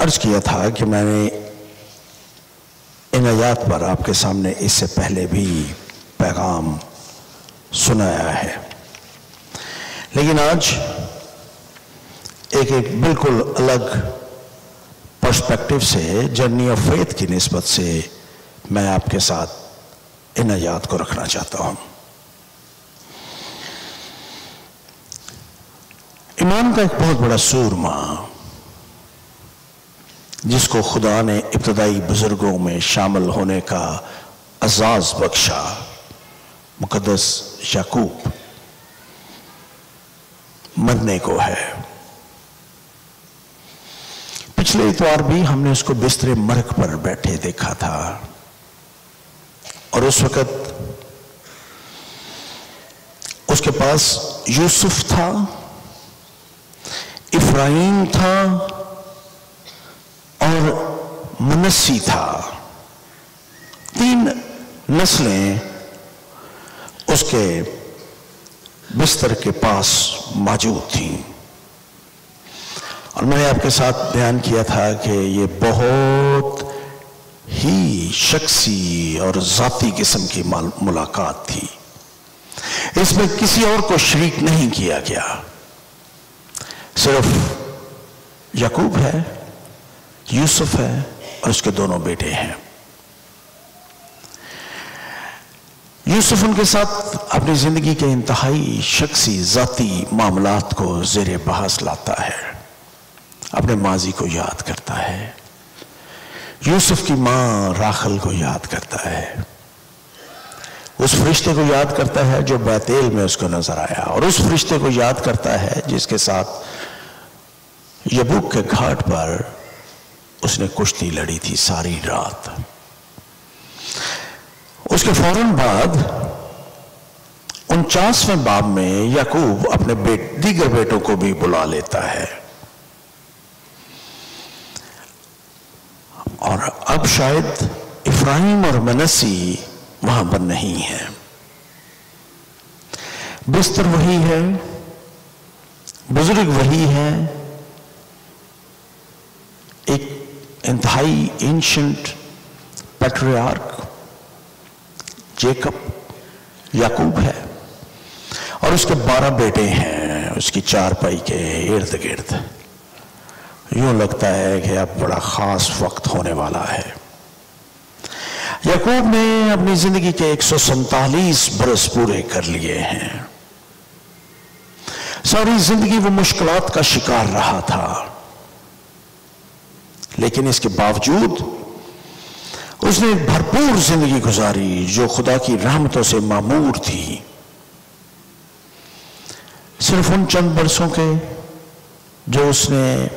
عرض کیا تھا کہ میں نے ان آیات پر آپ کے سامنے اس سے پہلے بھی پیغام سنایا ہے، لیکن آج ایک بالکل الگ پرسپیکٹو سے جرنی آف فیتھ کی نسبت سے میں آپ کے ساتھ ان آیات کو رکھنا چاہتا ہوں۔ ایمان کا ایک بہت بڑا سورما جس کو خدا نے ابتدائی بزرگوں میں شامل ہونے کا اعزاز بخشا، مقدس یعقوب، مرنے کو ہے۔ پچھلے اتوار بھی ہم نے اس کو بستر مرگ پر بیٹھے دیکھا تھا، اور اس وقت اس کے پاس یوسف تھا، افرایم تھا اور منسی تھا۔ تین نسلیں اس کے بستر کے پاس موجود تھیں، اور میں نے آپ کے ساتھ بیان کیا تھا کہ یہ بہت ہی شخصی اور ذاتی قسم کی ملاقات تھی۔ اس میں کسی اور کو شریک نہیں کیا گیا، صرف یعقوب ہے، یوسف ہے اور اس کے دونوں بیٹے ہیں۔ یوسف ان کے ساتھ اپنی زندگی کے انتہائی شخصی ذاتی معاملات کو زیر بحث لاتا ہے، اپنے ماضی کو یاد کرتا ہے، یوسف کی ماں راخل کو یاد کرتا ہے، اس فرشتے کو یاد کرتا ہے جو بیتیل میں اس کو نظر آیا، اور اس فرشتے کو یاد کرتا ہے جس کے ساتھ یبوک کے گھاٹ پر اس نے کشتی لڑی تھی ساری رات۔ اس کے فوراً بعد 49ویں باب میں یعقوب اپنے دیگر بیٹوں کو بھی بلا لیتا ہے، اور اب شاید افرایم اور منسی وہاں پر نہیں ہے۔ بستر وہی ہے، بزرگ وہی ہے، ایک انتہائی اینشنٹ پیٹریارک جیکب یعقوب ہے، اور اس کے 12 بیٹے ہیں اس کی چارپائی کے ارد گرد۔ یوں لگتا ہے کہ اب بڑا خاص وقت ہونے والا ہے۔ یعقوب نے اپنی زندگی کے 147 برس پورے کر لیے ہیں۔ ساری زندگی وہ مشکلات کا شکار رہا تھا، لیکن اس کے باوجود اس نے بھرپور زندگی گزاری جو خدا کی رحمتوں سے معمور تھی۔ صرف ان چند برسوں کے جو اس نے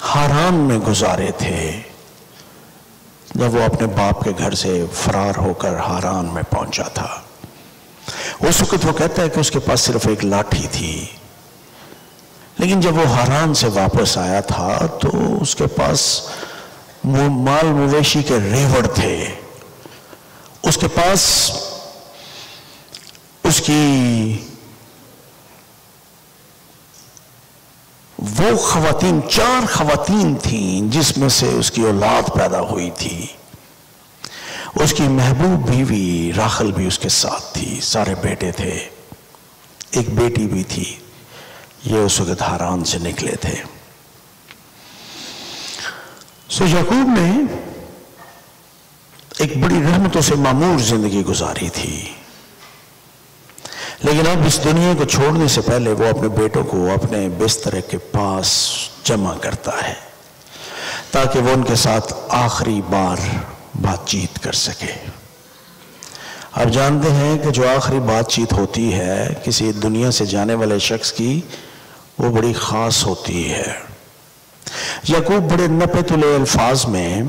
ہاران میں گزارے تھے، جب وہ اپنے باپ کے گھر سے فرار ہو کر ہاران میں پہنچا تھا، اس وقت وہ کہتا ہے کہ اس کے پاس صرف ایک لاٹھی تھی، لیکن جب وہ ہاران سے واپس آیا تھا تو اس کے پاس مال مویشی کے ریوڑ تھے، اس کے پاس اس کی وہ خواتین 4 خواتین تھیں جس میں سے اس کی اولاد پیدا ہوئی تھی۔ اس کی محبوب بیوی راخل بھی اس کے ساتھ تھی، سارے بیٹے تھے، ایک بیٹی بھی تھی۔ یہ اس وقت ہاران سے نکلے تھے۔ سو یعقوب نے ایک بڑی رحمتوں سے معمور زندگی گزاری تھی، لیکن اب اس دنیا کو چھوڑنے سے پہلے وہ اپنے بیٹوں کو اپنے بستر کے پاس جمع کرتا ہے تاکہ وہ ان کے ساتھ آخری بار بات چیت کر سکے۔ آپ جانتے ہیں کہ جو آخری بات چیت ہوتی ہے کسی دنیا سے جانے والے شخص کی، وہ بڑی خاص ہوتی ہے۔ یعقوب بڑے نپے تلے الفاظ میں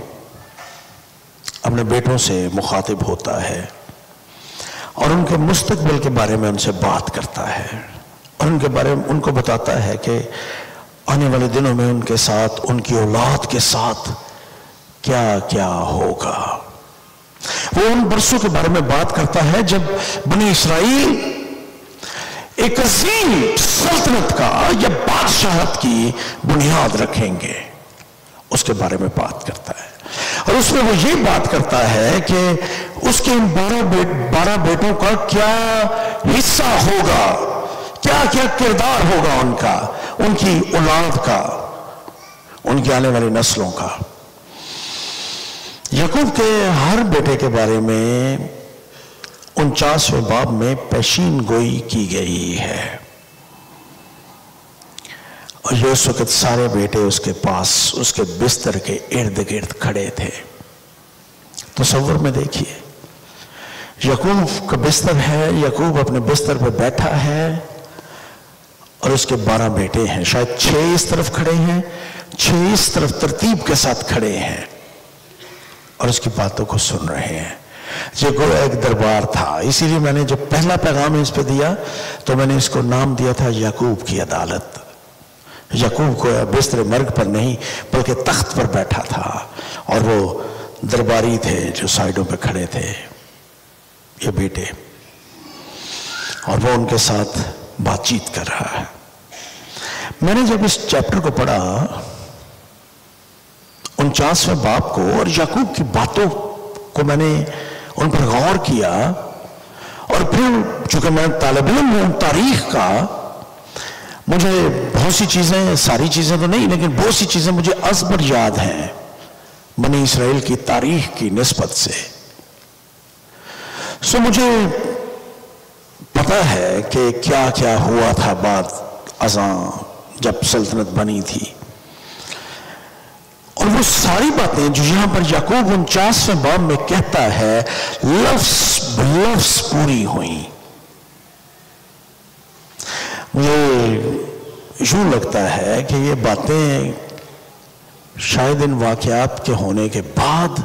اپنے بیٹوں سے مخاطب ہوتا ہے اور ان کے مستقبل کے بارے میں ان سے بات کرتا ہے، اور ان کے بارے میں ان کو بتاتا ہے کہ آنے والے دنوں میں ان کے ساتھ، ان کی اولاد کے ساتھ کیا کیا ہوگا۔ وہ ان برسوں کے بارے میں بات کرتا ہے جب بنی اسرائیل ایک عظیم سلطنت کا یا بادشاہت کی بنیاد رکھیں گے، اس کے بارے میں بات کرتا ہے، اور اس میں وہ یہ بات کرتا ہے کہ اس کے ان 12 بیٹوں کا کیا حصہ ہوگا، کیا کیا کردار ہوگا ان کا، ان کی اولاد کا، ان کی آنے والی نسلوں کا۔ یعقوب کے ہر بیٹے کے بارے میں 49ویں باب میں پیشین گوئی کی گئی ہے، اور یہ اس وقت سارے بیٹے اس کے پاس اس کے بستر کے ارد گرد کھڑے تھے۔ تصور میں دیکھیے، یعقوب کا بستر ہے، یعقوب اپنے بستر پہ بیٹھا ہے، اور اس کے 12 بیٹے ہیں، شاید 6 اس طرف کھڑے ہیں، 6 اس طرف ترتیب کے ساتھ کھڑے ہیں، اور اس کی باتوں کو سن رہے ہیں۔ یہ گویا ایک دربار تھا، اسی لیے میں نے جب پہلا پیغام اس پہ دیا تو میں نے اس کو نام دیا تھا یعقوب کی عدالت۔ یعقوب کو بستر مرگ پر نہیں بلکہ تخت پر بیٹھا تھا، اور وہ درباری تھے جو سائیڈوں پہ کھڑے تھے، یہ بیٹے، اور وہ ان کے ساتھ بات چیت کر رہا ہے۔ میں نے جب اس چیپٹر کو پڑھا 49ویں باب کو، اور یعقوب کی باتوں کو میں نے ان پر غور کیا، اور پھر چونکہ میں طالب علم ہوں تاریخ کا، مجھے بہت سی چیزیں، ساری چیزیں تو نہیں لیکن بہت سی چیزیں مجھے ازبر یاد ہیں بنی اسرائیل کی تاریخ کی نسبت سے۔ سو مجھے پتا ہے کہ کیا کیا ہوا تھا بعد ازاں جب سلطنت بنی تھی، اور وہ ساری باتیں جو یہاں پر یعقوب 49ویں باب میں کہتا ہے لفظ بلفظ پوری ہوئیں۔ مجھے یوں لگتا ہے کہ یہ باتیں شاید ان واقعات کے ہونے کے بعد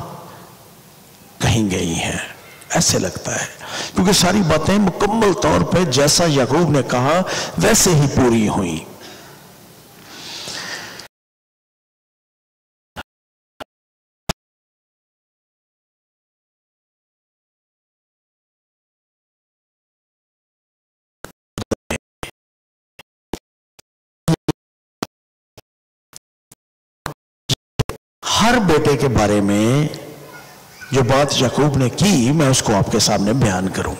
کہیں گئی ہیں، ایسے لگتا ہے، کیونکہ ساری باتیں مکمل طور پہ جیسا یعقوب نے کہا ویسے ہی پوری ہوئیں۔ ہر بیٹے کے بارے میں جو بات یعقوب نے کی میں اس کو آپ کے سامنے بیان کروں،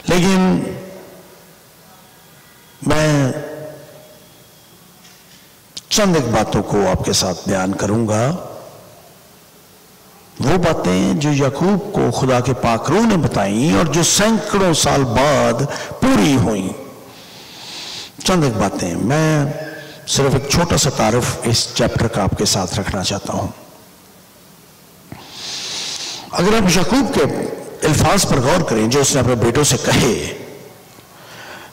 لیکن میں چند ایک باتوں کو آپ کے ساتھ بیان کروں گا، وہ باتیں جو یعقوب کو خدا کے پاک روح نے بتائیں اور جو سینکڑوں سال بعد پوری ہوئیں۔ چند ایک باتیں، میں صرف ایک چھوٹا سا تعارف اس چیپٹر کا آپ کے ساتھ رکھنا چاہتا ہوں۔ اگر آپ یعقوب کے الفاظ پر غور کریں جو اس نے اپنے بیٹوں سے کہے،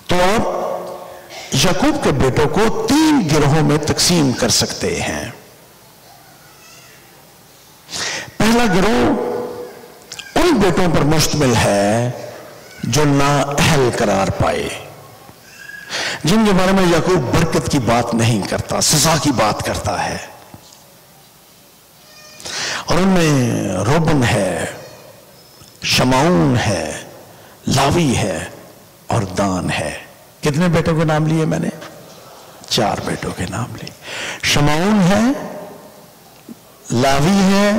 تو آپ یعقوب کے بیٹوں کو 3 گروہوں میں تقسیم کر سکتے ہیں۔ پہلا گروہ ان بیٹوں پر مشتمل ہے جو نااہل قرار پائے، جن کے بارے میں یعقوب برکت کی بات نہیں کرتا، سزا کی بات کرتا ہے، اور ان میں روبن ہے، شمعون ہے، لاوی ہے اور دان ہے۔ کتنے بیٹوں کے نام لیے میں نے؟ 4 بیٹوں کے نام لیے۔ شمعون ہے، لاوی ہے،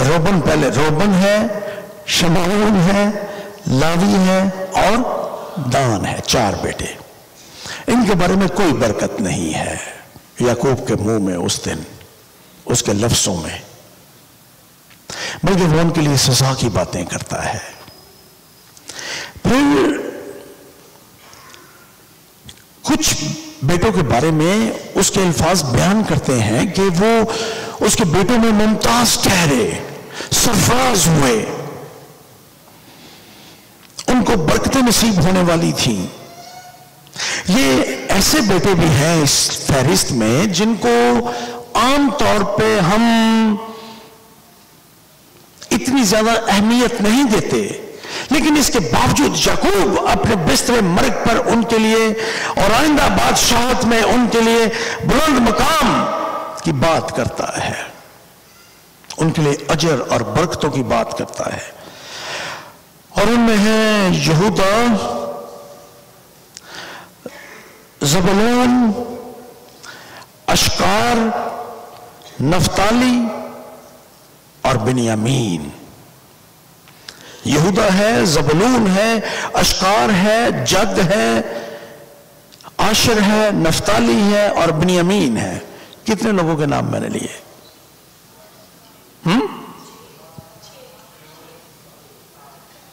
روبن، پہلے روبن ہے، شمعون ہے، لاوی ہے اور دان ہے، 4 بیٹے۔ ان کے بارے میں کوئی برکت نہیں ہے یعقوب کے منہ میں اس دن، اس کے لفظوں میں، بلکہ وہ ان کے لیے سزا کی باتیں کرتا ہے۔ پھر کچھ بیٹوں کے بارے میں اس کے الفاظ بیان کرتے ہیں کہ وہ اس کے بیٹوں میں ممتاز ٹھہرے، سرفراز ہوئے، ان کو برکتیں نصیب ہونے والی تھیں۔ یہ ایسے بیٹے بھی ہیں اس فہرست میں جن کو عام طور پہ ہم اتنی زیادہ اہمیت نہیں دیتے، لیکن اس کے باوجود یعقوب اپنے بستر مرگ پر ان کے لیے اور آئندہ بادشاہت میں ان کے لیے بلند مقام کی بات کرتا ہے، ان کے لیے اجر اور برکتوں کی بات کرتا ہے۔ اور ان میں ہیں یہودا، زبولون، اشکار، نفتالی اور بنیامین۔ یہودا ہے، زبلون ہے، اشکار ہے، جد ہے، آشر ہے، نفتالی ہے اور بنیامین ہے۔ کتنے لوگوں کے نام میں نے لیے؟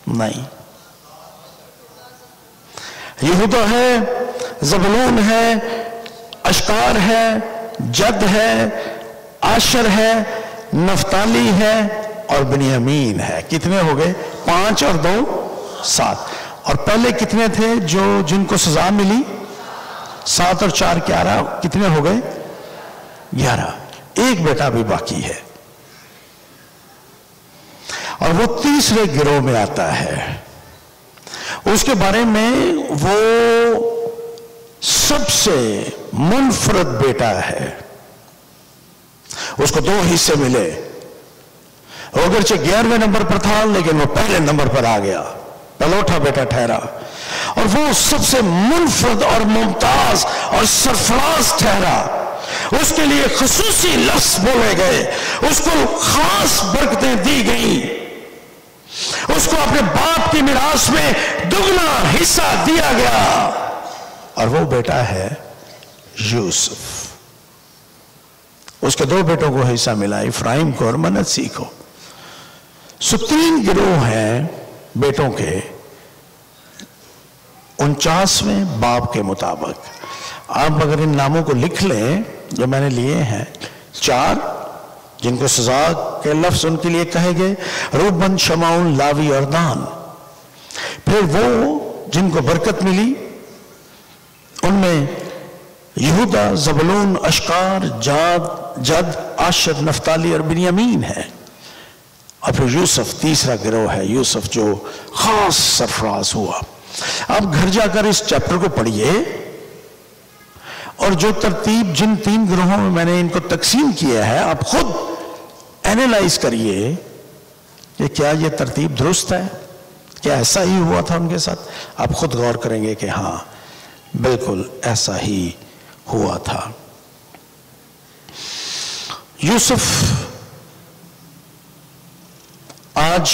نہیں، یہودا ہے، زبلون ہے، اشکار ہے، جد ہے، آشر ہے، نفتالی ہے اور بنیامین ہے۔ کتنے ہو گئے؟ 5 اور 2 7۔ اور پہلے کتنے تھے جن کو سزا ملی؟ 7 اور 4 11۔ کتنے ہو گئے؟ 11۔ ایک بیٹا بھی باقی ہے اور وہ تیسرے گروہ میں آتا ہے۔ اس کے بارے میں وہ سب سے منفرد بیٹا ہے۔ اس کو 2 حصے ملے، اگرچہ 11ویں نمبر پر تھا لیکن وہ پہلے نمبر پر آ گیا، پلوٹا بیٹا ٹھہرا، اور وہ سب سے منفرد اور ممتاز اور سرفراز ٹھہرا۔ اس کے لیے خصوصی لفظ بولے گئے، اس کو خاص برکتیں دی گئیں، اس کو اپنے باپ کی میراث میں دگنا حصہ دیا گیا، اور وہ بیٹا ہے یوسف۔ اس کے 2 بیٹوں کو حصہ ملا، افرایم کو اور منسی کو۔ 3 گروہ ہیں بیٹوں کے 49ویں باب کے مطابق۔ آپ اگر ان ناموں کو لکھ لیں جو میں نے لیے ہیں، 4 جن کو سزا کے لفظ ان کے لیے کہے گئے، روبن، شمعون، لاوی اور دان۔ پھر وہ جن کو برکت ملی ان میں یہودا، زبلون، اشکار، جد، آشر، نفتالی اور بنیامین ہے۔ اور پھر یوسف تیسرا گروہ ہے، یوسف جو خاص سرفراز ہوا۔ آپ گھر جا کر اس چیپٹر کو پڑھیے اور جو ترتیب جن 3 گروہوں میں نے ان کو تقسیم کیا ہے، آپ خود اینالائز کریے کہ کیا یہ ترتیب درست ہے، کیا ایسا ہی ہوا تھا ان کے ساتھ۔ آپ خود غور کریں گے کہ ہاں بالکل ایسا ہی ہوا تھا۔ یوسف آج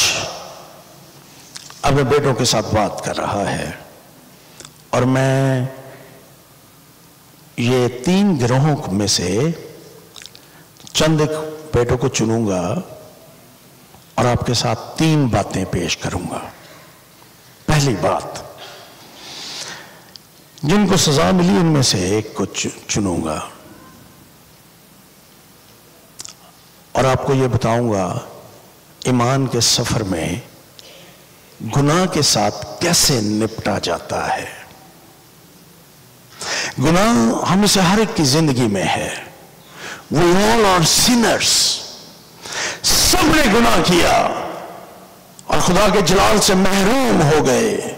اپنے بیٹوں کے ساتھ بات کر رہا ہے، اور میں یہ 3 گروہوں میں سے چند ایک بیٹوں کو چنوں گا اور آپ کے ساتھ 3 باتیں پیش کروں گا۔ پہلی بات، جن کو سزا ملی ان میں سے ایک کو چنوں گا اور آپ کو یہ بتاؤں گا ایمان کے سفر میں گناہ کے ساتھ کیسے نپٹا جاتا ہے۔ گناہ ہم سے ہر ایک کی زندگی میں ہے۔ We all are sinners۔ سب نے گناہ کیا اور خدا کے جلال سے محروم ہو گئے۔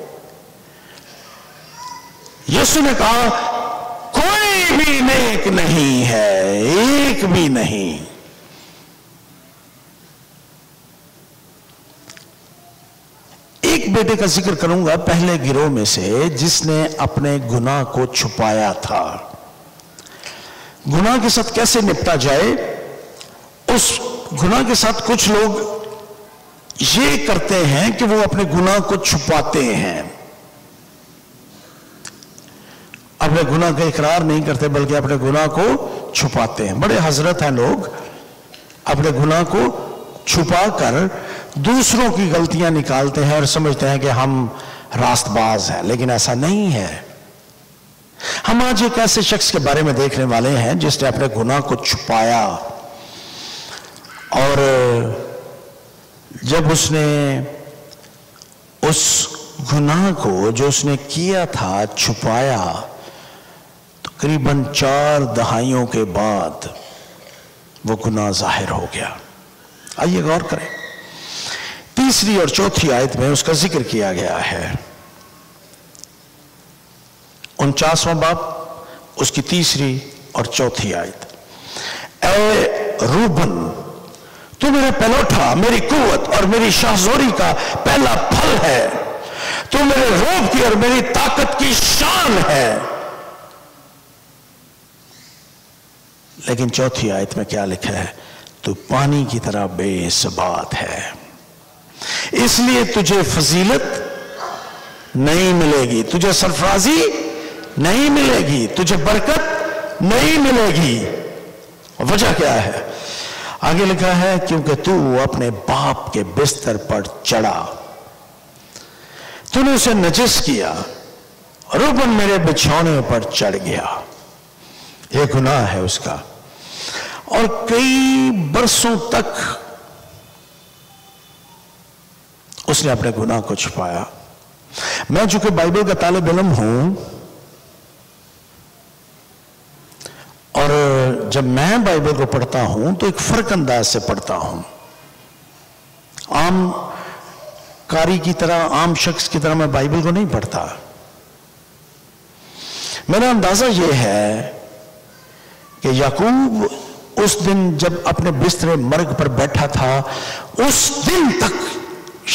یسوع نے کہا کوئی بھی نیک نہیں ہے، ایک بھی نہیں۔ ایک بیٹے کا ذکر کروں گا پہلے گروہ میں سے جس نے اپنے گناہ کو چھپایا تھا۔ گناہ کے ساتھ کیسے نپٹا جائے؟ اس گناہ کے ساتھ کچھ لوگ یہ کرتے ہیں کہ وہ اپنے گناہ کو چھپاتے ہیں، اپنے گناہ کا اقرار نہیں کرتے بلکہ اپنے گناہ کو چھپاتے ہیں۔ بڑے حضرت ہیں لوگ اپنے گناہ کو چھپا کر دوسروں کی غلطیاں نکالتے ہیں اور سمجھتے ہیں کہ ہم راست باز ہیں، لیکن ایسا نہیں ہے۔ ہم آج ایک ایسے شخص کے بارے میں دیکھنے والے ہیں جس نے اپنے گناہ کو چھپایا، اور جب اس نے اس گناہ کو جو اس نے کیا تھا چھپایا، تقریباً 4 دہائیوں کے بعد وہ گناہ ظاہر ہو گیا۔ آئیے غور کریں، 3 اور 4 آیت میں اس کا ذکر کیا گیا ہے۔ 49واں باب اس کی 3 اور 4 آیت۔ اے روبن، تو میرا پلوٹا، میری قوت اور میری شاہزوری کا پہلا پھل ہے، تو میرے روب کی اور میری طاقت کی شان ہے، لیکن چوتھی آیت میں کیا لکھا ہے؟ تو پانی کی طرح بے ثبات ہے، اس لیے تجھے فضیلت نہیں ملے گی، تجھے سرفرازی نہیں ملے گی، تجھے برکت نہیں ملے گی۔ وجہ کیا ہے؟ آگے لکھا ہے کیونکہ تو اپنے باپ کے بستر پر چڑھا، تو نے اسے نجس کیا، روبن میرے بچھونے پر چڑھ گیا۔ یہ گناہ ہے اس کا، اور کئی برسوں تک اس نے اپنے گناہ کو چھپایا۔ میں چونکہ بائبل کا طالب علم ہوں، اور جب میں بائبل کو پڑھتا ہوں تو ایک فرق انداز سے پڑھتا ہوں، عام قاری کی طرح، عام شخص کی طرح میں بائبل کو نہیں پڑھتا۔ میرا اندازہ یہ ہے کہ یعقوب اس دن جب اپنے بستر مرگ پر بیٹھا تھا، اس دن تک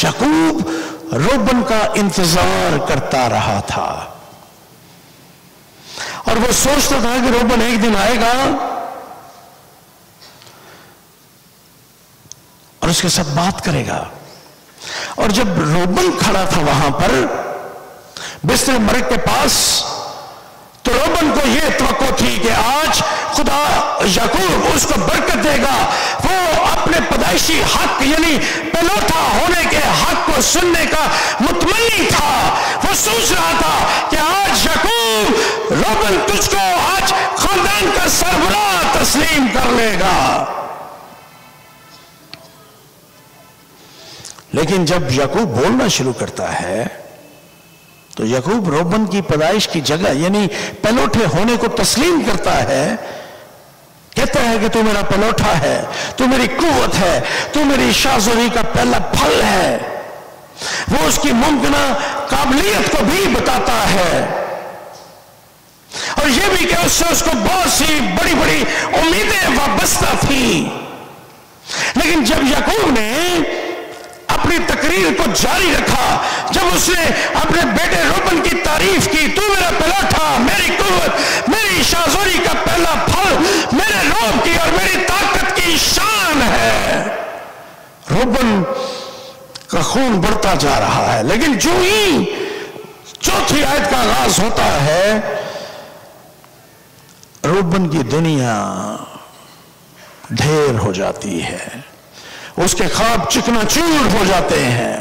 یعقوب روبن کا انتظار کرتا رہا تھا، اور وہ سوچتا تھا کہ روبن ایک دن آئے گا اور اس کے ساتھ بات کرے گا۔ اور جب روبن کھڑا تھا وہاں پر بستر مرگ کے پاس، تو روبن کو یہ توقع تھی کہ آج خدا یعقوب اس کو برکت دے گا۔ وہ اپنے پیدائشی حق یعنی پلوٹا ہونے کے حق کو سننے کا متمنی تھا۔ وہ سوچ رہا تھا کہ آج یعقوب روبن تجھ کو آج خاندان کا سربراہ تسلیم کر لے گا۔ لیکن جب یعقوب بولنا شروع کرتا ہے تو یعقوب روبن کی پیدائش کی جگہ یعنی پلوٹے ہونے کو تسلیم کرتا ہے، کہتا ہے کہ تو میرا پلوٹا ہے، تو میری قوت ہے، تو میری شاہزوری کا پہلا پھل ہے۔ وہ اس کی ممکنہ قابلیت کو بھی بتاتا ہے، اور یہ بھی کہ اس سے اس کو بہت سی بڑی بڑی امیدیں وابستہ تھیں۔ لیکن جب یعقوب نے اپنی تقریر کو جاری رکھا، جب اس نے اپنے بیٹے روبن کی تعریف کی، تو میرا پلوٹا، میری قوت، میری شاہزوری کا پہلا پھل، میرے روب کی اور میری طاقت کی شان ہے، روبن کا خون بڑھتا جا رہا ہے۔ لیکن جو ہی چوتھی آیت کا آغاز ہوتا ہے، روبن کی دنیا ڈھیر ہو جاتی ہے، اس کے خواب چکنا چور ہو جاتے ہیں،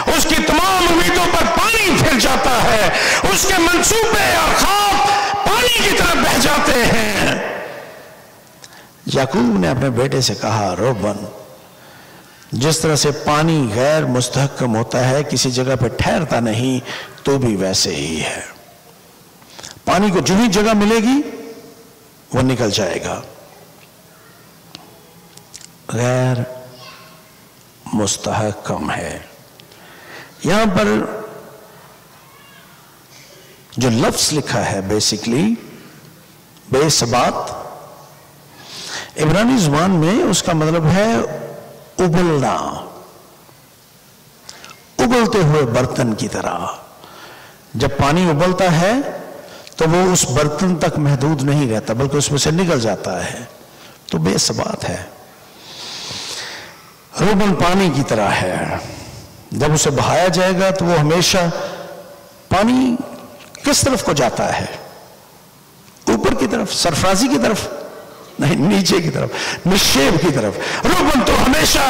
اس کی تمام امیدوں پر پانی پھر جاتا ہے، اس کے منصوبے اور خواب پانی کی طرح بہہ جاتے ہیں۔ یعقوب نے اپنے بیٹے سے کہا، روبن، جس طرح سے پانی غیر مستحکم ہوتا ہے، کسی جگہ پہ ٹھہرتا نہیں، تو بھی ویسے ہی ہے۔ پانی کو جو ہی جگہ ملے گی وہ نکل جائے گا۔ غیر مستحکم ہے، یہاں پر جو لفظ لکھا ہے بیسیکلی بے ثبات، عبرانی زبان میں اس کا مطلب ہے ابلنا، ابلتے ہوئے برتن کی طرح۔ جب پانی ابلتا ہے تو وہ اس برتن تک محدود نہیں رہتا بلکہ اس میں سے نکل جاتا ہے، تو بے ثبات ہے۔ روبن پانی کی طرح ہے، جب اسے بہایا جائے گا تو وہ ہمیشہ پانی کس طرف کو جاتا ہے؟ اوپر کی طرف، سرفرازی کی طرف نہیں، نیچے کی طرف، نشیب کی طرف۔ روبن تو ہمیشہ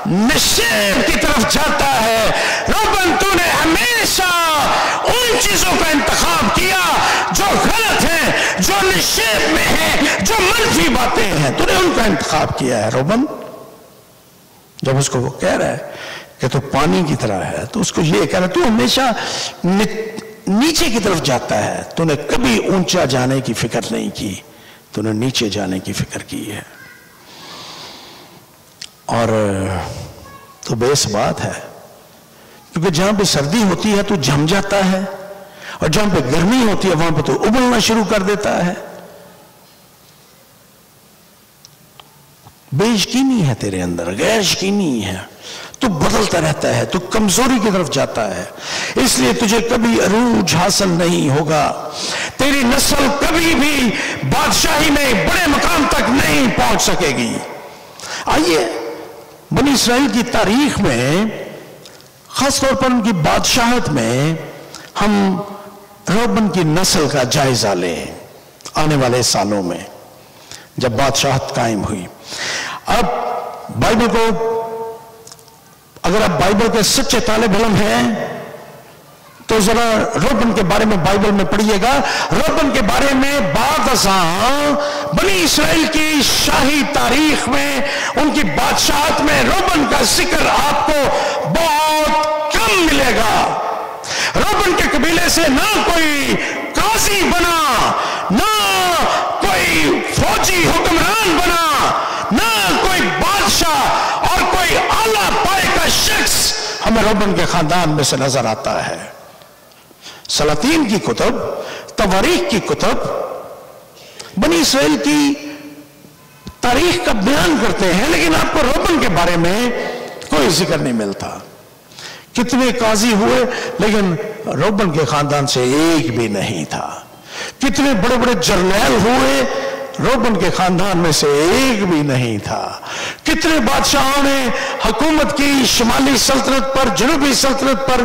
نشیب کی طرف جاتا ہے۔ روبن تو نے ہمیشہ ان چیزوں کا انتخاب کیا جو غلط ہیں، جو نشیب میں ہیں، جو منفی باتیں ہیں، تو نے ان کا انتخاب کیا ہے۔ روبن جب اس کو وہ کہہ رہا ہے کہ تو پانی کی طرح ہے، تو اس کو یہ کہہ رہا ہے تو ہمیشہ نیچے کی طرف جاتا ہے، تو نے کبھی اونچا جانے کی فکر نہیں کی، تو نے نیچے جانے کی فکر کی ہے۔ اور تو بے ثبات ہے، کیونکہ جہاں پہ سردی ہوتی ہے تو جم جاتا ہے، اور جہاں پہ گرمی ہوتی ہے وہاں پہ تو ابلنا شروع کر دیتا ہے۔ بے یقینی ہے تیرے اندر، غیر یقینی ہے، تو بدلتا رہتا ہے، تو کمزوری کی طرف جاتا ہے، اس لیے تجھے کبھی عروج حاصل نہیں ہوگا، تیری نسل کبھی بھی بادشاہی میں بڑے مقام تک نہیں پہنچ سکے گی۔ آئیے بنی اسرائیل کی تاریخ میں، خاص طور پر ان کی بادشاہت میں، ہم روبن کی نسل کا جائزہ لیں آنے والے سالوں میں جب بادشاہت قائم ہوئی۔ اب بائبل کو، اگر آپ بائبل کے سچے طالب علم ہیں تو ذرا روبن کے بارے میں بائبل میں پڑھیے گا۔ روبن کے بارے میں بعد ازاں بنی اسرائیل کی شاہی تاریخ میں، ان کی بادشاہت میں روبن کا ذکر آپ کو بہت کم ملے گا۔ روبن کے قبیلے سے نہ کوئی قاضی بنا، نہ کوئی فوجی حکمران بنا، نہ کوئی بادشاہ اور کوئی اعلیٰ پائے کا شخص ہمیں روبن کے خاندان میں سے نظر آتا ہے۔ سلاطین کی کتب، تواریخ کی کتب بنی اسرائیل کی تاریخ کا بیان کرتے ہیں، لیکن آپ کو روبن کے بارے میں کوئی ذکر نہیں ملتا۔ کتنے قاضی ہوئے لیکن روبن کے خاندان سے ایک بھی نہیں تھا۔ کتنے بڑے بڑے جرنیل ہوئے، روبن کے خاندان میں سے ایک بھی نہیں تھا۔ کتنے بادشاہوں نے حکومت کی شمالی سلطنت پر، جنوبی سلطنت پر،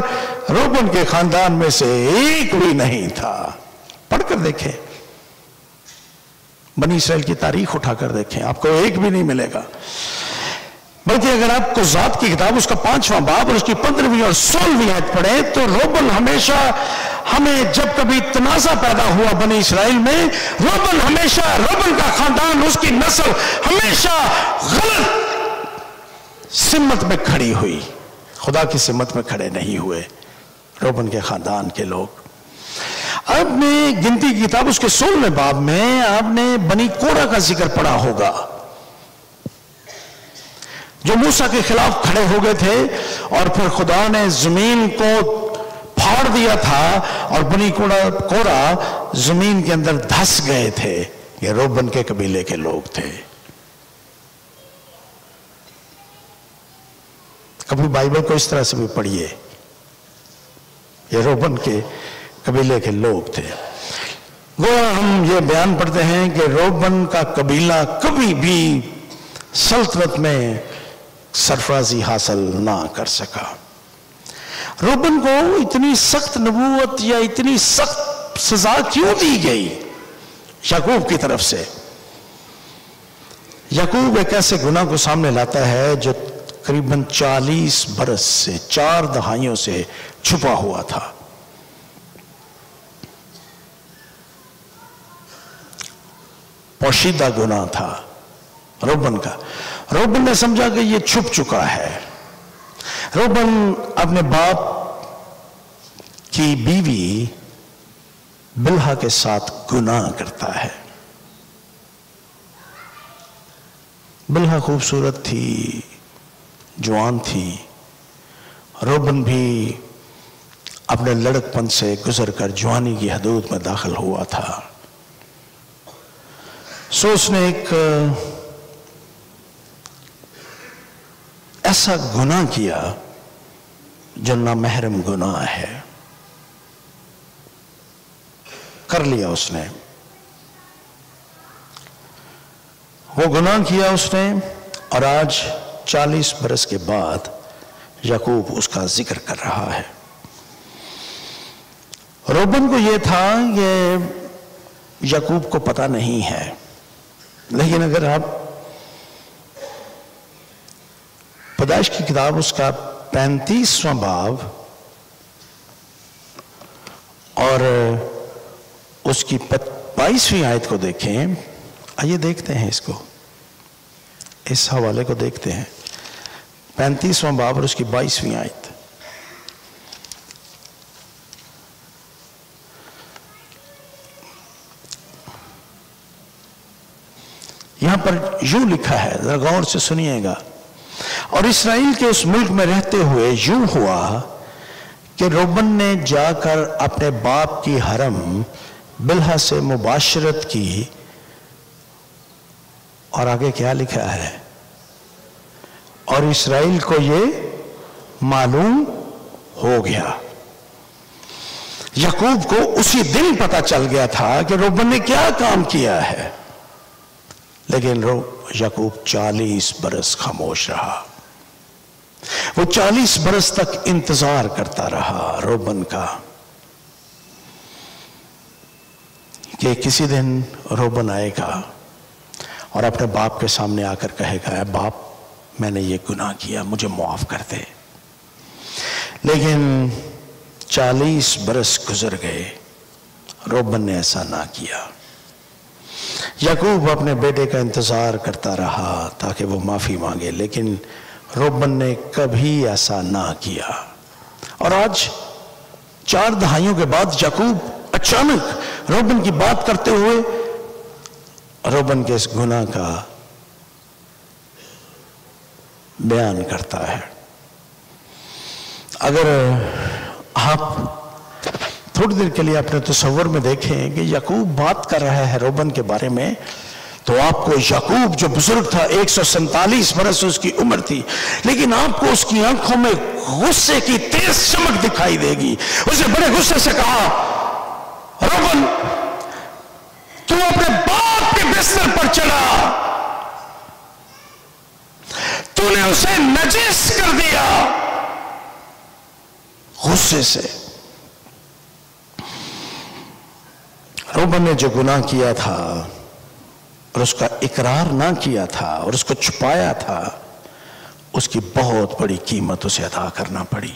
روبن کے خاندان میں سے ایک بھی نہیں تھا۔ پڑھ کر دیکھیں، بنی اسرائیل کی تاریخ اٹھا کر دیکھیں، آپ کو ایک بھی نہیں ملے گا۔ بلکہ اگر آپ قضات کی کتاب، اس کا 5واں باب اور اس کی 15ویں اور 16ویں آیت پڑھیں تو روبن ہمیشہ، ہمیں جب کبھی تنازع پیدا ہوا بنی اسرائیل میں، روبن ہمیشہ، روبن کا خاندان، اس کی نسل ہمیشہ غلط سمت میں کھڑی ہوئی، خدا کی سمت میں کھڑے نہیں ہوئے روبن کے خاندان کے لوگ۔ آپ نے گنتی کی کتاب اس کے 16ویں باب میں آپ نے بنی کورہ کا ذکر پڑھا ہوگا، جو موسیٰ کے خلاف کھڑے ہو گئے تھے، اور پھر خدا نے زمین کو پھاڑ دیا تھا اور بنی کورہ زمین کے اندر دھس گئے تھے۔ یہ روبن کے قبیلے کے لوگ تھے۔ کبھی بائبل کو اس طرح سے بھی پڑھیے، یہ روبن کے قبیلے کے لوگ تھے۔ گویا ہم یہ بیان پڑھتے ہیں کہ روبن کا قبیلہ کبھی بھی سلطنت میں سرفرازی حاصل نہ کر سکا۔ روبن کو اتنی سخت نبوت یا اتنی سخت سزا کیوں دی گئی یعقوب کی طرف سے؟ یعقوب ایک ایسے گناہ کو سامنے لاتا ہے جو قریباً 40 برس سے، 4 دہائیوں سے چھپا ہوا تھا۔ پوشیدہ گناہ تھا روبن کا۔ روبن نے سمجھا کہ یہ چھپ چکا ہے۔ روبن اپنے باپ کی بیوی بلہا کے ساتھ گناہ کرتا ہے۔ بلہا خوبصورت تھی، جوان تھی۔ روبن بھی اپنے لڑک پن سے گزر کر جوانی کی حدود میں داخل ہوا تھا۔ سو اس نے ایک ایسا گناہ کیا جو نامحرم گناہ ہے، کر لیا اس نے۔ وہ گناہ کیا اس نے، اور آج 40 برس کے بعد یعقوب اس کا ذکر کر رہا ہے۔ روبن کو یہ تھا کہ یعقوب کو پتہ نہیں ہے، لیکن اگر آپ پیدائش کی کتاب اس کا 35واں باب اور اس کی 22ویں آیت کو دیکھیں، آئیے دیکھتے ہیں اس حوالے کو دیکھتے ہیں۔ 35واں باب اور اس کی 22ویں آیت۔ یہاں پر یوں لکھا ہے، ذرا غور سے سنیے گا۔ اور اسرائیل کے اس ملک میں رہتے ہوئے یوں ہوا کہ روبن نے جا کر اپنے باپ کی حرم بلہا سے مباشرت کی، اور آگے کیا لکھا ہے؟ اور اسرائیل کو یہ معلوم ہو گیا۔ یعقوب کو اسی دن پتا چل گیا تھا کہ روبن نے کیا کام کیا ہے، لیکن یعقوب 40 برس خاموش رہا۔ وہ 40 برس تک انتظار کرتا رہا روبن کا کہ کسی دن روبن آئے گا اور اپنے باپ کے سامنے آ کر کہے گا، اے باپ میں نے یہ گناہ کیا، مجھے معاف کر دے۔ لیکن 40 برس گزر گئے، روبن نے ایسا نہ کیا۔ یعقوب اپنے بیٹے کا انتظار کرتا رہا تاکہ وہ معافی مانگے، لیکن روبن نے کبھی ایسا نہ کیا۔ اور آج 4 دہائیوں کے بعد یعقوب اچانک روبن کی بات کرتے ہوئے روبن کے اس گناہ کا بیان کرتا ہے۔ اگر آپ تھوڑی دیر کے لیے اپنے تصور میں دیکھیں کہ یعقوب بات کر رہا ہے روبن کے بارے میں، تو آپ کو یعقوب جو بزرگ تھا 147 برس اس کی عمر تھی، لیکن آپ کو اس کی آنکھوں میں غصے کی تیز چمک دکھائی دے گی۔ اسے بڑے غصے سے کہا، روبن تو اپنے باپ کے بستر پر چڑھا، تو نے اسے نجس کر دیا۔ غصے سے روبن نے جو گناہ کیا تھا اور اس کا اقرار نہ کیا تھا اور اس کو چھپایا تھا، اس کی بہت بڑی قیمت اسے ادا کرنا پڑی۔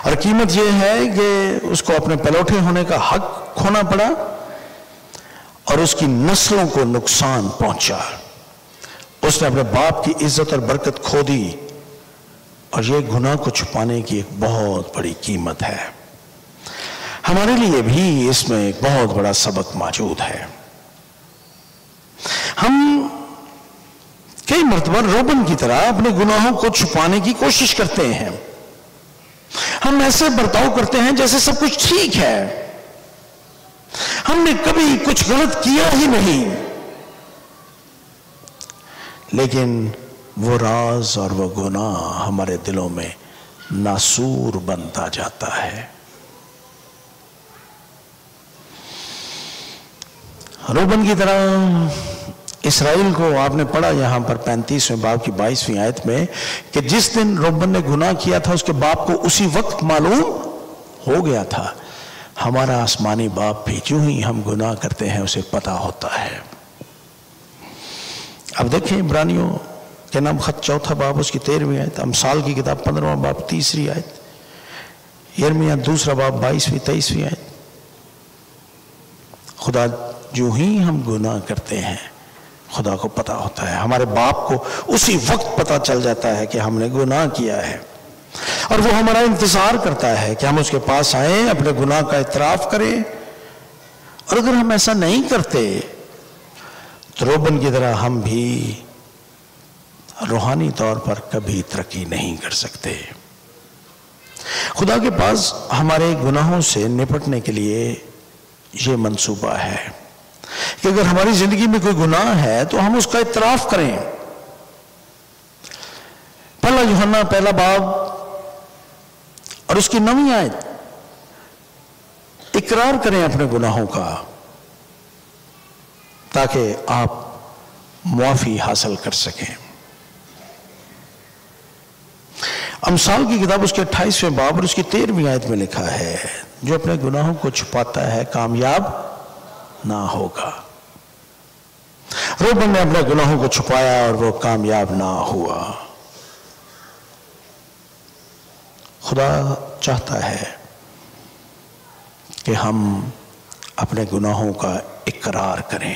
اور قیمت یہ ہے کہ اس کو اپنے پلوٹے ہونے کا حق کھونا پڑا اور اس کی نسلوں کو نقصان پہنچا۔ اس نے اپنے باپ کی عزت اور برکت کھو دی، اور یہ گناہ کو چھپانے کی ایک بہت بڑی قیمت ہے۔ ہمارے لیے بھی اس میں ایک بہت بڑا سبق موجود ہے۔ ہم کئی مرتبہ روبن کی طرح اپنے گناہوں کو چھپانے کی کوشش کرتے ہیں۔ ہم ایسے برتاؤ کرتے ہیں جیسے سب کچھ ٹھیک ہے، ہم نے کبھی کچھ غلط کیا ہی نہیں، لیکن وہ راز اور وہ گناہ ہمارے دلوں میں ناسور بنتا جاتا ہے۔ روبن کی طرح اسرائیل کو آپ نے پڑھا یہاں پر 35ویں باب کی 22ویں آیت میں کہ جس دن روبن نے گناہ کیا تھا اس کے باپ کو اسی وقت معلوم ہو گیا تھا۔ ہمارا آسمانی باپ بھی جو ہی ہم گناہ کرتے ہیں اسے پتا ہوتا ہے۔ اب دیکھیں عبرانیوں کے نام خط 4 باب اس کی 13ویں آیت، امثال کی کتاب 15واں باب 3 آیت، یرمیہ 2 باب 22 23 آیت۔ خدا جو ہی ہم گناہ کرتے ہیں خدا کو پتا ہوتا ہے، ہمارے باپ کو اسی وقت پتا چل جاتا ہے کہ ہم نے گناہ کیا ہے، اور وہ ہمارا انتظار کرتا ہے کہ ہم اس کے پاس آئیں، اپنے گناہ کا اعتراف کریں۔ اور اگر ہم ایسا نہیں کرتے تو روبن کی طرح ہم بھی روحانی طور پر کبھی ترقی نہیں کر سکتے۔ خدا کے پاس ہمارے گناہوں سے نپٹنے کے لیے یہ منصوبہ ہے کہ اگر ہماری زندگی میں کوئی گناہ ہے تو ہم اس کا اعتراف کریں۔ پہلا یوحنا 1 باب اور اس کی 9ویں آیت، اقرار کریں اپنے گناہوں کا تاکہ آپ معافی حاصل کر سکیں۔ امثال کی کتاب اس کے 28ویں باب اور اس کی 13ویں آیت میں لکھا ہے، جو اپنے گناہوں کو چھپاتا ہے کامیاب نہ ہوگا۔ روبن نے اپنے گناہوں کو چھپایا اور وہ کامیاب نہ ہوا۔ خدا چاہتا ہے کہ ہم اپنے گناہوں کا اقرار کریں۔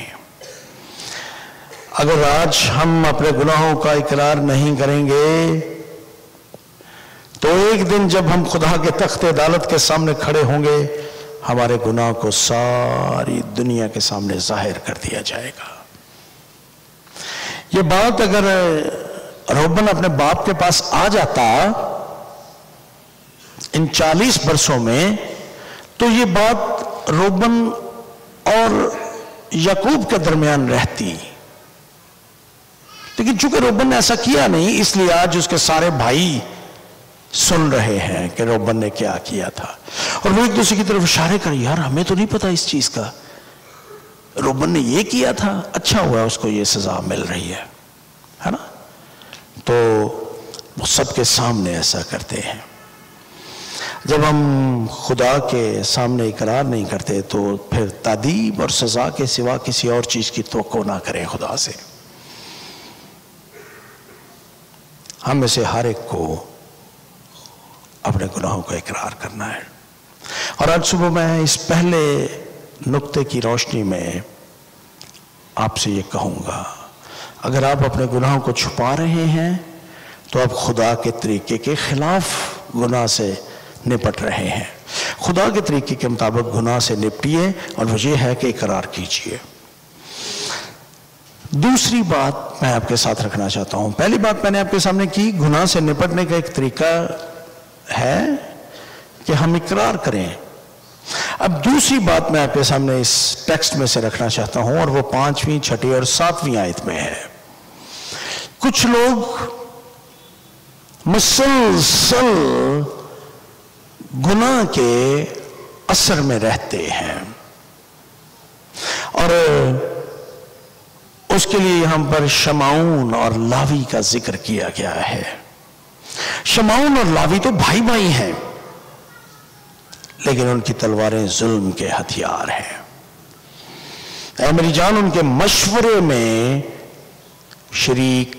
اگر آج ہم اپنے گناہوں کا اقرار نہیں کریں گے تو ایک دن جب ہم خدا کے تخت عدالت کے سامنے کھڑے ہوں گے، ہمارے گناہ کو ساری دنیا کے سامنے ظاہر کر دیا جائے گا۔ یہ بات اگر روبن اپنے باپ کے پاس آ جاتا ان 40 برسوں میں، تو یہ بات روبن اور یعقوب کے درمیان رہتی، لیکن چونکہ روبن نے ایسا کیا نہیں، اس لیے آج اس کے سارے بھائی سن رہے ہیں کہ روبن نے کیا کیا تھا، اور وہ ایک دوسرے کی طرف اشارے کر، یار ہمیں تو نہیں پتا اس چیز کا، روبن نے یہ کیا تھا، اچھا ہوا اس کو یہ سزا مل رہی ہے نا۔ تو وہ سب کے سامنے ایسا کرتے ہیں۔ جب ہم خدا کے سامنے اقرار نہیں کرتے تو پھر تادیب اور سزا کے سوا کسی اور چیز کی توقع نہ کریں خدا سے۔ ہم میں سے ہر ایک کو اپنے گناہوں کا اقرار کرنا ہے۔ اور آج صبح میں اس پہلے نقطے کی روشنی میں آپ سے یہ کہوں گا، اگر آپ اپنے گناہوں کو چھپا رہے ہیں تو آپ خدا کے طریقے کے خلاف گناہ سے نپٹ رہے ہیں۔ خدا کے طریقے کے مطابق گناہ سے نپٹیے، اور وہ یہ ہے کہ اقرار کیجیے۔ دوسری بات میں آپ کے ساتھ رکھنا چاہتا ہوں، پہلی بات میں نے آپ کے سامنے کی، گناہ سے نپٹنے کا ایک طریقہ ہے کہ ہم اقرار کریں۔ اب دوسری بات میں آپ کے سامنے اس ٹیکسٹ میں سے رکھنا چاہتا ہوں، اور وہ 5ویں، 6 اور 7ویں آیت میں ہے۔ کچھ لوگ مسلسل گناہ کے اثر میں رہتے ہیں، اور اس کے لیے یہاں پر شمعون اور لاوی کا ذکر کیا گیا ہے۔ شمعون اور لاوی تو بھائی بھائی ہیں، لیکن ان کی تلواریں ظلم کے ہتھیار ہیں۔ اے میری جان، ان کے مشورے میں شریک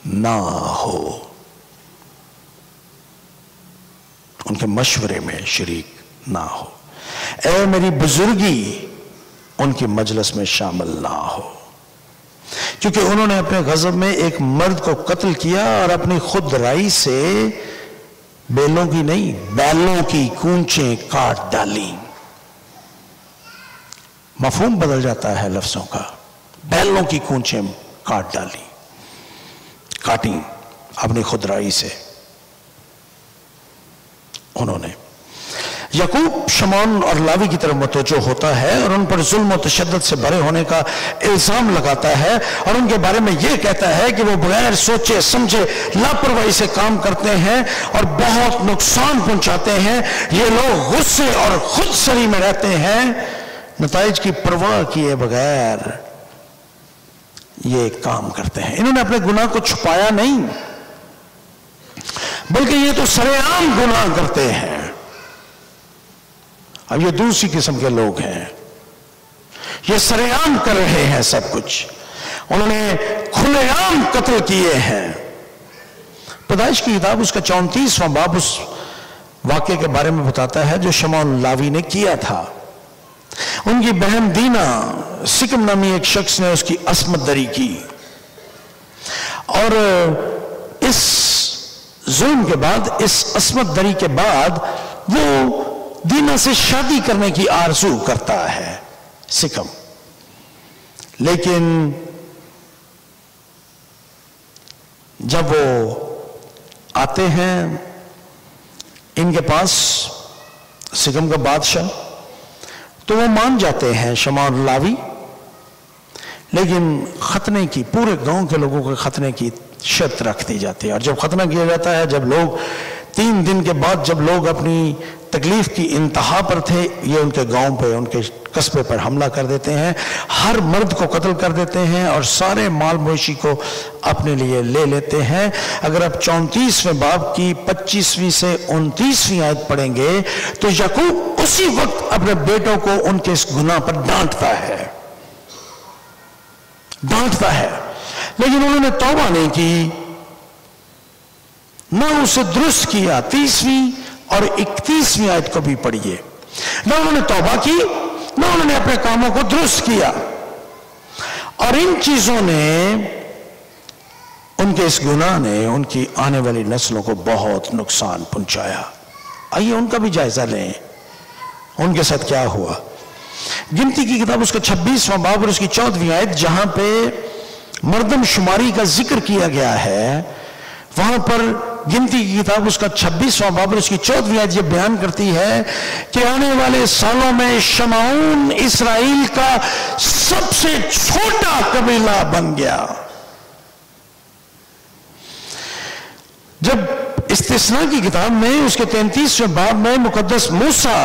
نہ ہو، ان کے مشورے میں شریک نہ ہو۔ اے میری بزرگی، ان کی مجلس میں شامل نہ ہو، کیونکہ انہوں نے اپنے غضب میں ایک مرد کو قتل کیا اور اپنی خود رائی سے بیلوں کی نہیں، بیلوں کی کونچیں کاٹ ڈالی۔ مفہوم بدل جاتا ہے لفظوں کا۔ بیلوں کی کونچیں کاٹ ڈالی، کاٹیں اپنی خود رائی سے انہوں نے۔ یعقوب شمعون اور لاوی کی طرف متوجہ ہوتا ہے اور ان پر ظلم و تشدد سے بھرے ہونے کا الزام لگاتا ہے، اور ان کے بارے میں یہ کہتا ہے کہ وہ بغیر سوچے سمجھے لاپرواہی سے کام کرتے ہیں اور بہت نقصان پہنچاتے ہیں۔ یہ لوگ غصے اور خود سری میں رہتے ہیں، نتائج کی پرواہ کیے بغیر یہ کام کرتے ہیں۔ انہوں نے اپنے گناہ کو چھپایا نہیں، بلکہ یہ تو سرے عام گناہ کرتے ہیں۔ اب یہ دوسری قسم کے لوگ ہیں، یہ سرے عام کر رہے ہیں سب کچھ، انہوں نے کھلے عام قتل کیے ہیں۔ پیدائش کی کتاب اس کا 34واں باب اس واقعے کے بارے میں بتاتا ہے جو شمعون لاوی نے کیا تھا۔ ان کی بہن دینا، سکم نامی ایک شخص نے اس کی عصمت دری کی، اور اس ظلم کے بعد، اس عصمت دری کے بعد، وہ دینا سے شادی کرنے کی آرزو کرتا ہے سکم، لیکن جب وہ آتے ہیں ان کے پاس سکم کا بادشاہ، تو وہ مان جاتے ہیں شمعون لاوی، لیکن ختنے کی، پورے گاؤں کے لوگوں کے ختنے کی شرط رکھ دی جاتی ہے۔ اور جب ختنہ کیا جاتا ہے، جب لوگ 3 دن کے بعد، جب لوگ اپنی تکلیف کی انتہا پر تھے، یہ ان کے گاؤں پہ، ان کے قصبے پر حملہ کر دیتے ہیں، ہر مرد کو قتل کر دیتے ہیں اور سارے مال مویشی کو اپنے لیے لے لیتے ہیں۔ اگر آپ 34ویں باب کی 25ویں سے 29ویں آیت پڑھیں گے تو یعقوب اسی وقت اپنے بیٹوں کو ان کے اس گناہ پر ڈانٹتا ہے، لیکن انہوں نے توبہ نہیں کی، نہ اسے درست کیا۔ 30ویں اور 31ویں آیت کو بھی پڑھیے، نہ انہوں نے توبہ کی، نہ انہوں نے اپنے کاموں کو درست کیا، اور ان چیزوں نے، ان کے اس گناہ نے ان کی آنے والی نسلوں کو بہت نقصان پہنچایا۔ آئیے ان کا بھی جائزہ لیں، ان کے ساتھ کیا ہوا۔ گنتی کی کتاب اس کا 26واں باب اور اس کی 14ویں آیت، جہاں پہ مردم شماری کا ذکر کیا گیا ہے، وہاں پر گنتی کی کتاب اس کا 26واں باب اور اس کی 14ویں آیت یہ بیان کرتی ہے کہ آنے والے سالوں میں شمعون اسرائیل کا سب سے چھوٹا قبیلہ بن گیا۔ جب استثناء کی کتاب میں اس کے 33ویں باب میں مقدس موسیٰ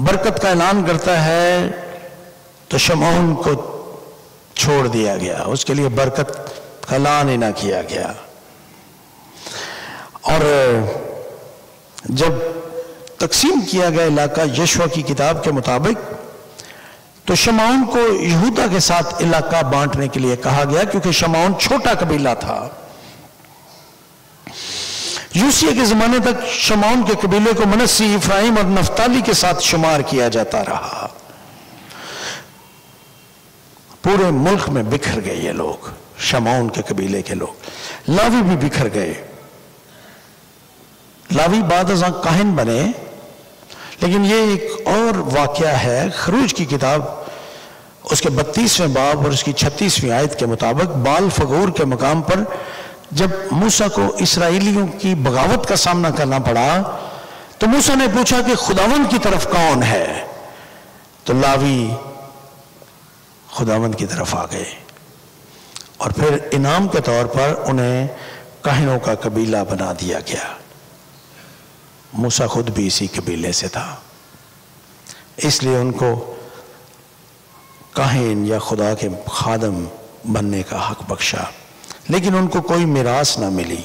برکت کا اعلان کرتا ہے تو شمعون کو چھوڑ دیا گیا، اس کے لیے برکت کا اعلان ہی نہ کیا گیا۔ اور جب تقسیم کیا گیا علاقہ یشوع کی کتاب کے مطابق تو شمعون کو یہودا کے ساتھ علاقہ بانٹنے کے لیے کہا گیا، کیونکہ شمعون چھوٹا قبیلہ تھا۔ یوسیہ کے زمانے تک شمعون کے قبیلے کو منسی، افرایم اور نفتالی کے ساتھ شمار کیا جاتا رہا۔ پورے ملک میں بکھر گئے یہ لوگ، شمعون کے قبیلے کے لوگ۔ لاوی بھی بکھر گئے، لاوی بعد ازاں کاہن بنے، لیکن یہ ایک اور واقعہ ہے۔ خروج کی کتاب اس کے 32ویں باب اور اس کی 36ویں آیت کے مطابق بال فغور کے مقام پر جب موسیٰ کو اسرائیلیوں کی بغاوت کا سامنا کرنا پڑا تو موسیٰ نے پوچھا کہ خداوند کی طرف کون ہے؟ تو لاوی خداوند کی طرف آ گئے، اور پھر انعام کے طور پر انہیں کاہنوں کا قبیلہ بنا دیا گیا۔ موسیٰ خود بھی اسی قبیلے سے تھا، اس لیے ان کو کاہن یا خدا کے خادم بننے کا حق بخشا، لیکن ان کو کوئی میراث نہ ملی۔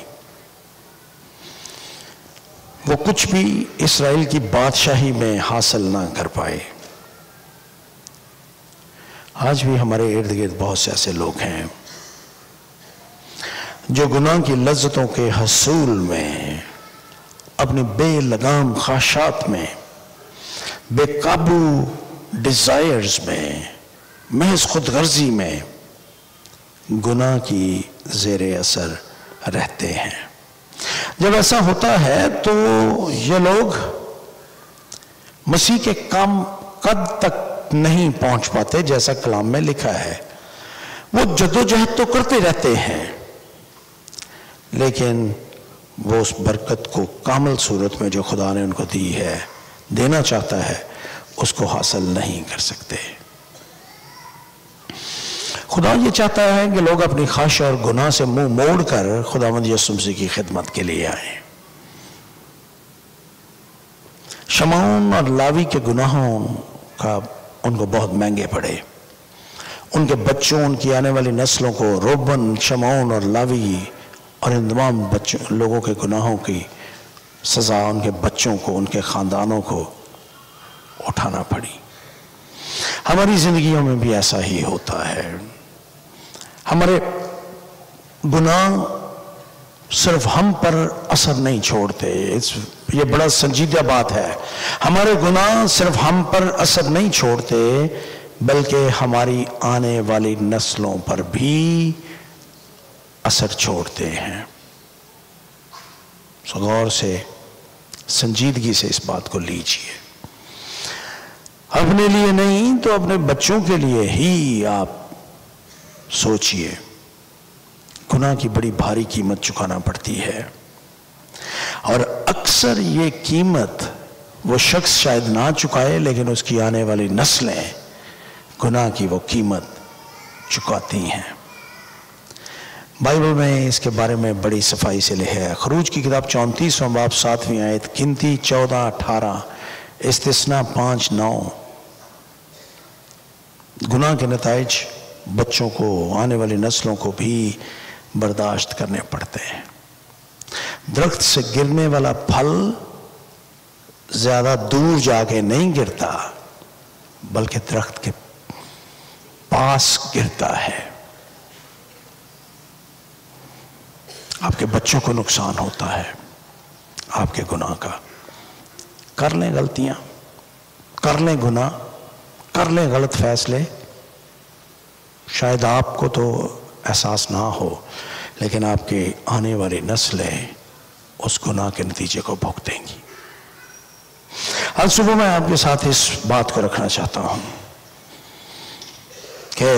وہ کچھ بھی اسرائیل کی بادشاہی میں حاصل نہ کر پائے۔ آج بھی ہمارے ارد گرد بہت سے ایسے لوگ ہیں جو گناہ کی لذتوں کے حصول میں، اپنی بے لگام خواہشات میں، بے قابو ڈیزائرز میں، محض خود غرضی میں گناہ کی زیر اثر رہتے ہیں۔ جب ایسا ہوتا ہے تو یہ لوگ مسیح کے کام قد تک نہیں پہنچ پاتے، جیسا کلام میں لکھا ہے۔ وہ جدوجہد تو کرتے رہتے ہیں، لیکن وہ اس برکت کو کامل صورت میں جو خدا نے ان کو دی ہے، دینا چاہتا ہے، اس کو حاصل نہیں کر سکتے۔ خدا یہ چاہتا ہے کہ لوگ اپنی خواہش اور گناہ سے منہ موڑ کر خداوند یسوع مسیح کی خدمت کے لیے آئیں۔ شمعون اور لاوی کے گناہوں کا ان کو بہت مہنگے پڑے۔ ان کے بچوں، ان کی آنے والی نسلوں کو روبن، شمعون اور لاوی اور ان تمام بچوں لوگوں کے گناہوں کی سزا ان کے بچوں کو، ان کے خاندانوں کو اٹھانا پڑی۔ ہماری زندگیوں میں بھی ایسا ہی ہوتا ہے۔ ہمارے گناہ صرف ہم پر اثر نہیں چھوڑتے، یہ بڑا سنجیدہ بات ہے۔ ہمارے گناہ صرف ہم پر اثر نہیں چھوڑتے بلکہ ہماری آنے والی نسلوں پر بھی اثر چھوڑتے ہیں۔ سو غور سے، سنجیدگی سے اس بات کو لیجئے۔ اپنے لیے نہیں تو اپنے بچوں کے لیے ہی آپ سوچئے۔ گناہ کی بڑی بھاری قیمت چکانا پڑتی ہے، اور اکثر یہ قیمت وہ شخص شاید نہ چکائے، لیکن اس کی آنے والی نسلیں گناہ کی وہ قیمت چکاتی ہیں۔ بائبل میں اس کے بارے میں بڑی صفائی سے لکھا ہے۔ خروج کی کتاب 34واں باب 7ویں آیت، گنتی 14:18، استثناء 5:9۔ گناہ کے نتائج بچوں کو، آنے والی نسلوں کو بھی برداشت کرنے پڑتے ہیں۔ درخت سے گرنے والا پھل زیادہ دور جا کے نہیں گرتا، بلکہ درخت کے پاس گرتا ہے۔ آپ کے بچوں کو نقصان ہوتا ہے آپ کے گناہ کا۔ کر لیں غلطیاں، کر لیں گناہ، کر لیں غلط فیصلے، شاید آپ کو تو احساس نہ ہو، لیکن آپ کی آنے والی نسلیں اس گناہ کے نتیجے کو بھگتیں گی۔ آج صبح میں آپ کے ساتھ اس بات کو رکھنا چاہتا ہوں کہ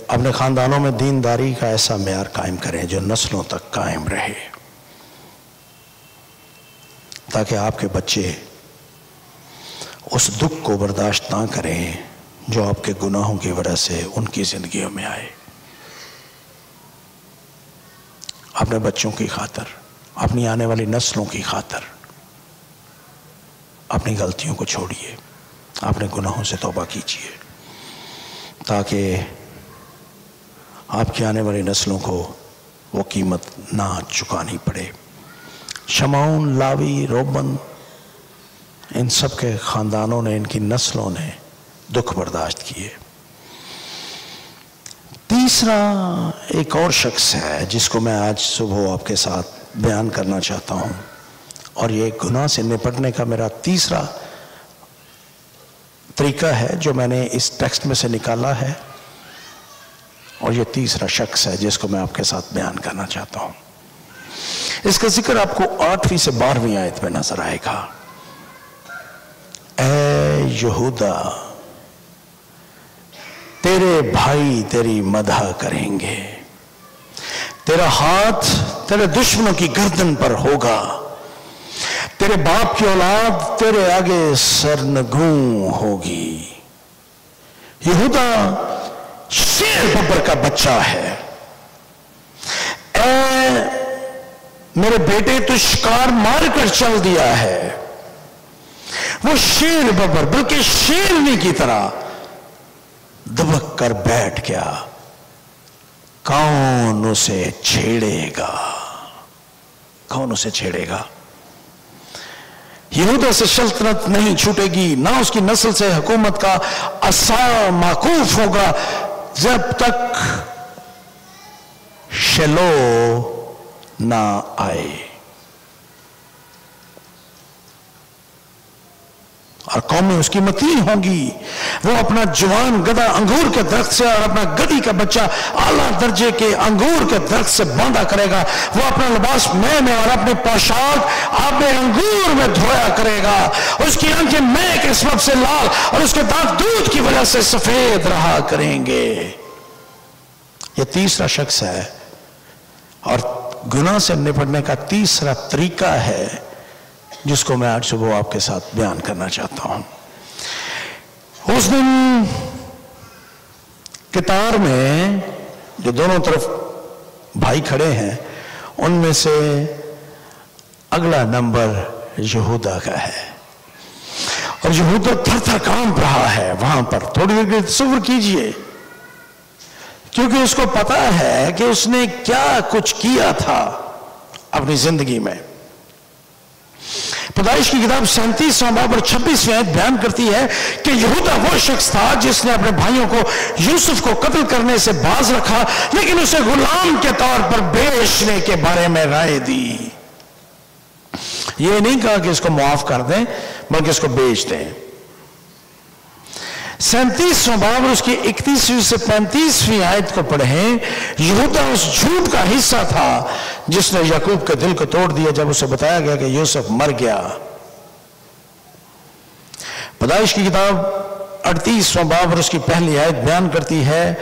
اپنے خاندانوں میں دینداری کا ایسا معیار قائم کریں جو نسلوں تک قائم رہے، تاکہ آپ کے بچے اس دکھ کو برداشت نہ کریں جو آپ کے گناہوں کی وجہ سے ان کی زندگیوں میں آئے۔ اپنے بچوں کی خاطر، اپنی آنے والی نسلوں کی خاطر اپنی غلطیوں کو چھوڑیے، اپنے گناہوں سے توبہ کیجیے، تاکہ آپ کی آنے والی نسلوں کو وہ قیمت نہ چکانی پڑے۔ شمعون، لاوی، روبن، ان سب کے خاندانوں نے، ان کی نسلوں نے دکھ برداشت کیے۔ تیسرا ایک اور شخص ہے جس کو میں آج صبح آپ کے ساتھ بیان کرنا چاہتا ہوں، اور یہ گناہ سے نپٹنے کا میرا تیسرا طریقہ ہے جو میں نے اس ٹیکسٹ میں سے نکالا ہے، اور یہ تیسرا شخص ہے جس کو میں آپ کے ساتھ بیان کرنا چاہتا ہوں۔ اس کا ذکر آپ کو 8ویں سے 12ویں آیت میں نظر آئے گا۔ اے یہودا، تیرے بھائی تیری مدح کریں گے، تیرا ہاتھ تیرے دشمنوں کی گردن پر ہوگا، تیرے باپ کی اولاد تیرے آگے سرنگوں ہوگی۔ یہودا شیر ببر کا بچہ ہے۔ اے میرے بیٹے، تو شکار مار کر چل دیا ہے۔ وہ شیر ببر، بلکہ شیرنی کی طرح دبک کر بیٹھ گیا، کون اسے چھیڑے گا؟ کون اسے چھیڑے گا؟ یہودا سے سلطنت نہیں چھوٹے گی، نہ اس کی نسل سے حکومت کا عصا موقوف ہوگا، جب تک شیلو نہ آئے۔ اور قومیں اس کی متین ہوں گی۔ وہ اپنا جوان گدھا انگور کے درخت سے اور اپنا گدھی کا بچہ اعلیٰ درجے کے انگور کے درخت سے باندھا کرے گا۔ وہ اپنا لباس مے میں اور اپنے پوشاک آب انگور میں دھویا کرے گا۔ اس کی آنکھیں مے کے سبب سے لال اور اس کے دانت دودھ کی وجہ سے سفید رہا کریں گے۔ یہ تیسرا شخص ہے، اور گناہ سے نپٹنے کا تیسرا طریقہ ہے جس کو میں آج صبح آپ کے ساتھ بیان کرنا چاہتا ہوں۔ اس دن قطار میں جو دونوں طرف بھائی کھڑے ہیں، ان میں سے اگلا نمبر یہودا کا ہے، اور یہودا تھر تھر کانپ رہا ہے وہاں پر۔ تھوڑی دیر کے تصور کیجئے، کیونکہ اس کو پتا ہے کہ اس نے کیا کچھ کیا تھا اپنی زندگی میں۔ پیدائش کی کتاب 37واں باب اور 26ویں آیت بیان کرتی ہے کہ یہودا وہ شخص تھا جس نے اپنے بھائیوں کو یوسف کو قتل کرنے سے باز رکھا، لیکن اسے غلام کے طور پر بیچنے کے بارے میں رائے دی۔ یہ نہیں کہا کہ اس کو معاف کر دیں، بلکہ اس کو بیچ دیں۔ 37واں باب اور اس کی 31ویں سے 35ویں آیت کو پڑھیں۔ یہودا اس جھوٹ کا حصہ تھا جس نے یعقوب کے دل کو توڑ دیا جب اسے بتایا گیا کہ یوسف مر گیا۔ پیدائش کی کتاب 38واں باب اور اس کی پہلی آیت بیان کرتی ہے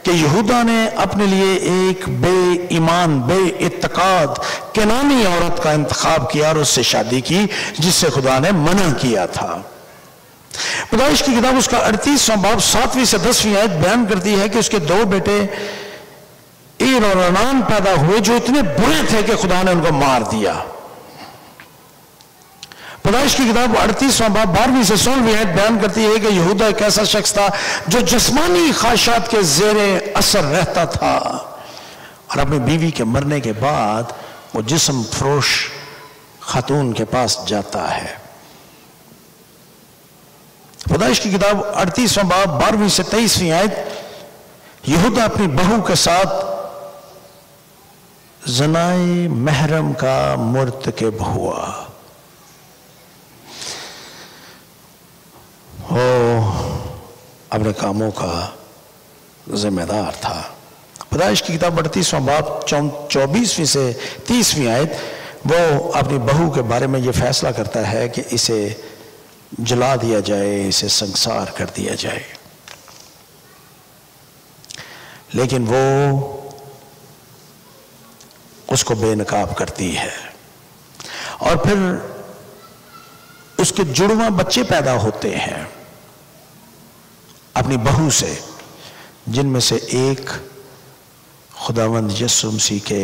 کہ یہودا نے اپنے لیے ایک بے ایمان، بے اعتقاد کنانی عورت کا انتخاب کیا اور اس سے شادی کی جس سے خدا نے منع کیا تھا۔ پیدائش کی کتاب اس کا 38واں باب 7ویں سے 10ویں آیت بیان کرتی ہے کہ اس کے 2 بیٹے ایر اور انان پیدا ہوئے جو اتنے برے تھے کہ خدا نے ان کو مار دیا۔ پیدائش کی کتاب 38واں باب 12ویں سے 16ویں آیت بیان کرتی ہے کہ یہودا ایک ایسا شخص تھا جو جسمانی خواہشات کے زیر اثر رہتا تھا، اور اپنی بیوی کے مرنے کے بعد وہ جسم فروش خاتون کے پاس جاتا ہے۔ پیدائش کی کتاب 38واں باب 12ویں سے 23ویں آیت، یہودا اپنی بہو کے ساتھ زنائے محرم کا مرتکب ہوا۔ وہ اپنے کاموں کا ذمہ دار تھا۔ پیدائش کی کتاب 38واں باب 24ویں سے 30ویں آیت، وہ اپنی بہو کے بارے میں یہ فیصلہ کرتا ہے کہ اسے جلا دیا جائے، اسے سنسار کر دیا جائے، لیکن وہ اس کو بے نقاب کرتی ہے، اور پھر اس کے جڑواں بچے پیدا ہوتے ہیں اپنی بہو سے، جن میں سے ایک خداوند یسوع مسیح کے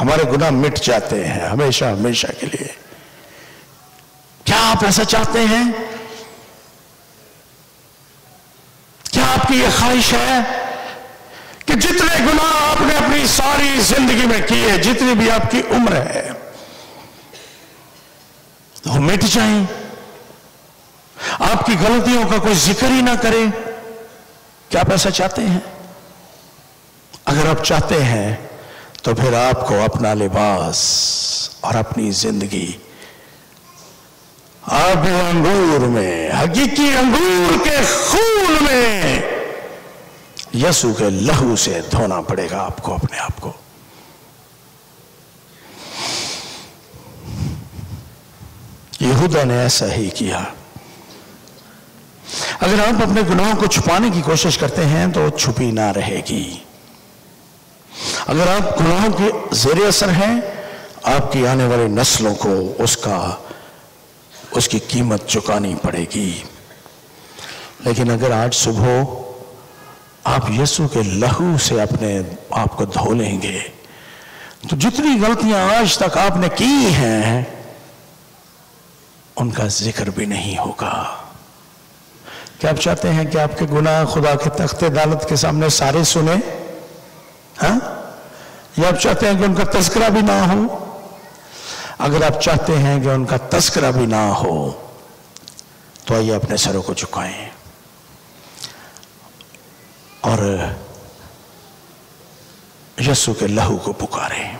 ہمارے گناہ مٹ جاتے ہیں ہمیشہ ہمیشہ کے لیے۔ کیا آپ ایسا چاہتے ہیں؟ کیا آپ کی یہ خواہش ہے کہ جتنے گناہ آپ نے اپنی ساری زندگی میں کیے، جتنی بھی آپ کی عمر ہے، وہ مٹ جائیں، آپ کی غلطیوں کا کوئی ذکر ہی نہ کرے؟ کیا آپ ایسا چاہتے ہیں؟ اگر آپ چاہتے ہیں تو پھر آپ کو اپنا لباس اور اپنی زندگی آب انگور میں، حقیقی انگور کے خون میں، یسوع کے لہو سے دھونا پڑے گا آپ کو اپنے آپ کو۔ یہودا نے ایسا ہی کیا۔ اگر آپ اپنے گناہوں کو چھپانے کی کوشش کرتے ہیں تو چھپی نہ رہے گی۔ اگر آپ گناہوں کے زیر اثر ہیں، آپ کی آنے والی نسلوں کو اس کی قیمت چکانی پڑے گی۔ لیکن اگر آج صبح آپ یسوع کے لہو سے اپنے آپ کو دھو لیں گے تو جتنی غلطیاں آج تک آپ نے کی ہیں ان کا ذکر بھی نہیں ہوگا۔ کیا آپ چاہتے ہیں کہ آپ کے گناہ خدا کے تخت عدالت کے سامنے سارے سنیں؟ ہاں؟ یا آپ چاہتے ہیں کہ ان کا تذکرہ بھی نہ ہو؟ اگر آپ چاہتے ہیں کہ ان کا تذکرہ بھی نہ ہو تو آئیے اپنے سروں کو جھکائیں اور یسوع کے لہو کو پکاریں۔